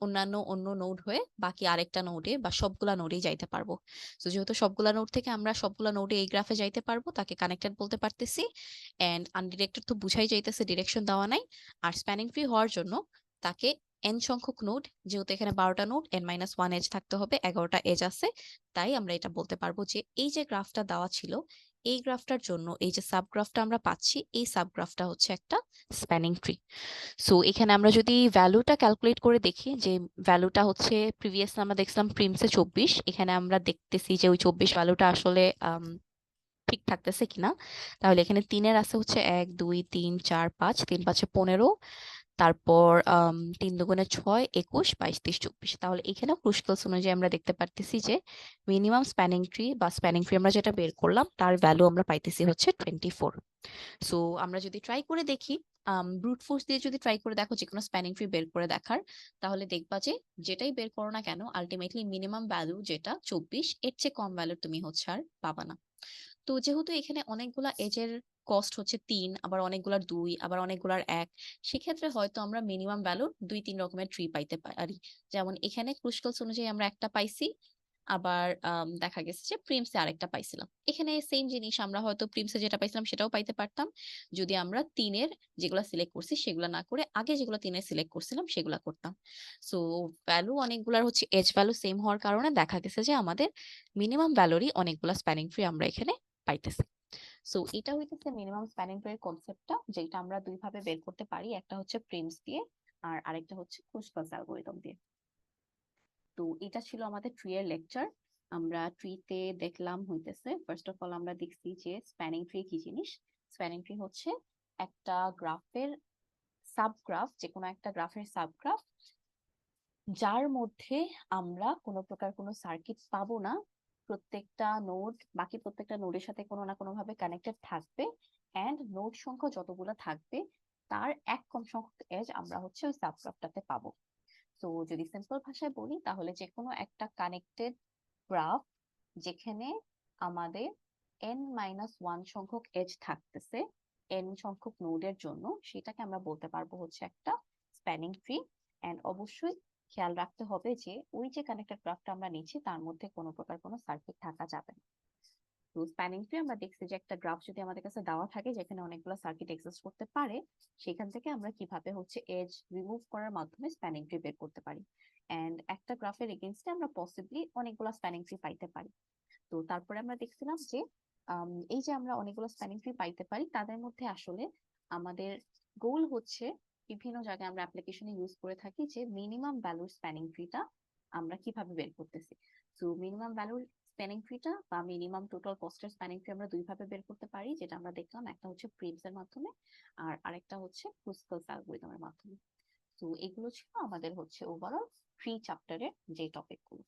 অন্য নোড হয়ে বাকি আরেকটা নোডে বা সবগুলা নোডেই যাইতে পারবো। তো যেহেতু সবগুলা নোড থেকে আমরা সবগুলা নোডে এই গ্রাফে যাইতে পারবো, তাকে কানেক্টেড বলতে পারতেছি। এন্ড আনডিরেক্টেড তো বুঝাই যাইতেছে, ডিরেকশন দেওয়া নাই। আর স্প্যানিং ট্রি হওয়ার জন্য তাকে এন সংখ্যক নোড, যেহেতু এখানে 12টা নোড, n-1 এজ থাকতে হবে, 11টা এজ আছে। তাই আমরা এটা বলতে পারবো যে এই যে গ্রাফটা দেওয়া ছিল, এই গ্রাফটার জন্য এই যে সাবগ্রাফটা আমরা পাচ্ছি, এই সাবগ্রাফটা হচ্ছে একটা স্প্যানিং ট্রি। সো এখানে আমরা যদি ভ্যালুটা ক্যালকুলেট করে দেখি, যে ভ্যালুটা হচ্ছে প্রিভিয়াস আমরা দেখছিলাম প্রিমসে 24, এখানে আমরা দেখতেছি যে ওই 24 ভ্যালুটা আসলে ঠিক থাকতেছে কিনা। তাহলে এখানে 3-এর আছে হচ্ছে 1 2 3 4 5, 3 5 15, তারপর 3 2 6 21 22 23 24। তাহলে এখানেও ক্রুশকালস অনুযায়ী আমরা দেখতে পারতেছি যে মিনিমাম স্প্যানিং ট্রি বা স্প্যানিং ট্রি আমরা যেটা বের করলাম তার ভ্যালু আমরা পাইতেছি হচ্ছে 24। সো আমরা যদি ট্রাই করে দেখি, ব্রুট ফোর্স দিয়ে যদি ট্রাই করে দেখো যে কোনো স্প্যানিং ট্রি বের করে দেখার, তাহলে দেখবা যে যেটাই বের করো না কেন, আলটিমেটলি মিনিমাম ভ্যালু যেটা 24, এর চেয়ে কম ভ্যালু তুমি হচ্ছে আর পাবা না। তো যেহেতু এখানে অনেকগুলা এজের কস্ট হচ্ছে 3, আবার অনেকগুলার 2, আবার অনেকগুলার 1, সেক্ষেত্রে হয়তো আমরা মিনিমাম ভ্যালুর 2-3 রকমের ট্রি পাইতে পারি। যেমন এখানে ক্রুশকালস অনুযায়ী আমরা একটা পাইছি, আবার দেখা গেছে যে প্রিমসে আরেকটা পাইছিলাম। এখানে সেম জিনিস আমরা হয়তো প্রিমসে যেটা পাইছিলাম সেটাও পাইতে পারতাম, যদি আমরা 3-এর যেগুলা সিলেক্ট করছি সেগুলা না করে আগে যেগুলো 3-এর সিলেক্ট করছিলাম সেগুলা করতাম। সো ভ্যালু অনেকগুলার হচ্ছে এজ ভ্যালু সেম হওয়ার কারণে দেখা গেছে যে আমাদের মিনিমাম ভ্যালুরই অনেকগুলা স্প্যানিং ট্রি আমরা এখানে পাইতেছি। সো এটা হইতেছে মিনিমাম স্প্যানিং ট্রি এর কনসেপ্টটা, যেটা আমরা দুইভাবে বের করতে পারি, একটা হচ্ছে প্রিমস দিয়ে আর আরেকটা হচ্ছে ক্রুস্কাস অ্যালগরিদম দিয়ে। তো এটা ছিল আমাদের ট্রি এর লেকচার। আমরা ট্রিতে দেখলাম হইতেছে ফার্স্ট অফ অল আমরা দেখছি যে স্প্যানিং ট্রি কি জিনিস। স্প্যানিং ট্রি হচ্ছে একটা গ্রাফের সাবগ্রাফ, যে কোনো একটা গ্রাফের সাবগ্রাফ, যার মধ্যে আমরা কোনো প্রকার কোনো সার্কিট পাবো না। প্রত্যেকটা নোড বাকি প্রত্যেকটা নোডের সাথে কোনো না কোনো ভাবে কানেক্টেড থাকবে, এন্ড নোড সংখ্যা যতগুলো থাকবে তার এক কম সংখ্যক এজ আমরা হচ্ছে ওই সাবগ্রাফটাতে পাবো। তো যদি সিম্পল ভাষায় বলি তাহলে যে কোনো একটা কানেক্টেড গ্রাফ যেখানে আমাদের n-1 সংখ্যক এজ থাকতেছে n সংখ্যক নোডের জন্য, সেটাকে আমরা বলতে পারবো হচ্ছে একটা স্প্যানিং ট্রি। এন্ড অবশ্যই খেয়াল রাখতে হবে যে ওই যে কানেক্টেড গ্রাফটা আমরা নিচ্ছি তার মধ্যে কোনো প্রকার কোনো সার্কিট থাকা যাবে না। তো স্প্যানিং ট্রি আমরা দেখছি যে একটা গ্রাফ যদি আমাদের কাছে দেওয়া থাকে যেখানে অনেকগুলো সার্কিট এক্সিস্ট করতে পারে, সেখান থেকে আমরা কিভাবে হচ্ছে এজ রিমুভ করার মাধ্যমে স্প্যানিং ট্রি বের করতে পারি। এন্ড একটা গ্রাফের এগেইনস্টে আমরা পসিবলি অনেকগুলো স্প্যানিং ট্রি পাইতে পারি। তো তারপরে আমরা দেখছিলাম যে এই যে আমরা অনেকগুলো স্প্যানিং ট্রি পাইতে পারি, তাদের মধ্যে আসলে আমাদের গোল হচ্ছে বিভিন্ন জায়গায় আমরা অ্যাপ্লিকেশনে ইউজ করে থাকি যে মিনিমাম ভ্যালুর স্প্যানিং ট্রিটা আমরা কিভাবে বের করতেছি। তো মিনিমাম ভ্যালুর স্প্যানিং ট্রিটা বা মিনিমাম টোটাল কস্টের স্প্যানিং ট্রি আমরা দুইভাবে বের করতে পারি, যেটা আমরা দেখলাম, একটা হচ্ছে প্রিমস এর মাধ্যমে আর আরেকটা হচ্ছে ক্রুস্কাস অ্যালগরিদমের মাধ্যমে। তো এগুলো ছিল আমাদের হচ্ছে ওভারঅল ট্রি চ্যাপ্টারের যে টপিকগুলো।